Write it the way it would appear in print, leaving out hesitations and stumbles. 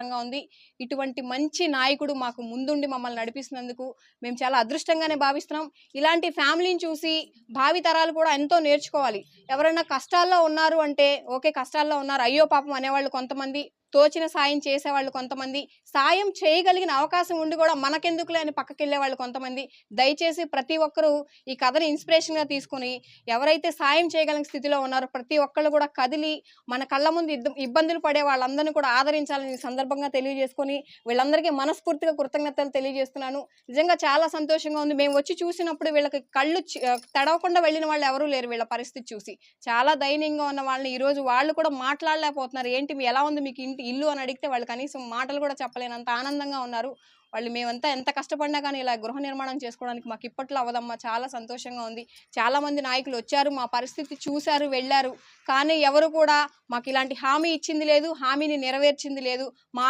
ఉంది. ఇటువంటి మంచి నాయకుడు మాకు ముందుండి మమ్మల్ని నడిపిస్తున్నందుకు మేము చాలా అదృష్టంగానే భావిస్తున్నాం. ఇలాంటి ఫ్యామిలీని చూసి భావి తరాలు కూడా ఎంతో నేర్చుకోవాలి. ఎవరైనా కష్టాల్లో ఉన్నారు అంటే, ఓకే కష్టాల్లో ఉన్నారు, అయ్యో పాపం అనేవాళ్ళు కొంతమంది, తోచిన సాయం చేసేవాళ్ళు కొంతమంది, సాయం చేయగలిగిన అవకాశం ఉండి కూడా మనకెందుకులే అని పక్కకెళ్ళే వాళ్ళు కొంతమంది. దయచేసి ప్రతి ఒక్కరూ ఈ కథని ఇన్స్పిరేషన్‌గా తీసుకొని, ఎవరైతే సాయం చేయగలిగిన స్థితిలో ఉన్నారో ప్రతి ఒక్కళ్ళు కూడా కదిలి మన కళ్ళ ముందు ఇబ్బందులు పడే వాళ్ళందరిని కూడా ఆదరించాలని ఈ సందర్భంగా తెలియజేసుకొని, వీళ్ళందరికీ మనస్ఫూర్తిగా కృతజ్ఞతలు తెలియజేస్తున్నాను. నిజంగా చాలా సంతోషంగా ఉంది. మేము వచ్చి చూసినప్పుడు వీళ్ళకి తడవకుండా వెళ్ళిన వాళ్ళు ఎవరూ లేరు వీళ్ళ పరిస్థితి చూసి. చాలా దయనీయంగా ఉన్న వాళ్ళని ఈరోజు వాళ్ళు కూడా మాట్లాడలేకపోతున్నారు. ఏంటి ఎలా ఉంది మీకు ఇల్లు అని అడిగితే వాళ్ళు కనీసం మాటలు కూడా చెప్పలేనంత ఆనందంగా ఉన్నారు. వాళ్ళు మేమంతా ఎంత కష్టపడినా కానీ ఇలా గృహ నిర్మాణం చేసుకోవడానికి మాకు ఇప్పట్లో అవ్వదమ్మా. చాలా సంతోషంగా ఉంది. చాలామంది నాయకులు వచ్చారు, మా పరిస్థితి చూసారు, వెళ్లారు. కానీ ఎవరు కూడా మాకు ఇలాంటి హామీ ఇచ్చింది లేదు, హామీని నెరవేర్చింది లేదు. మా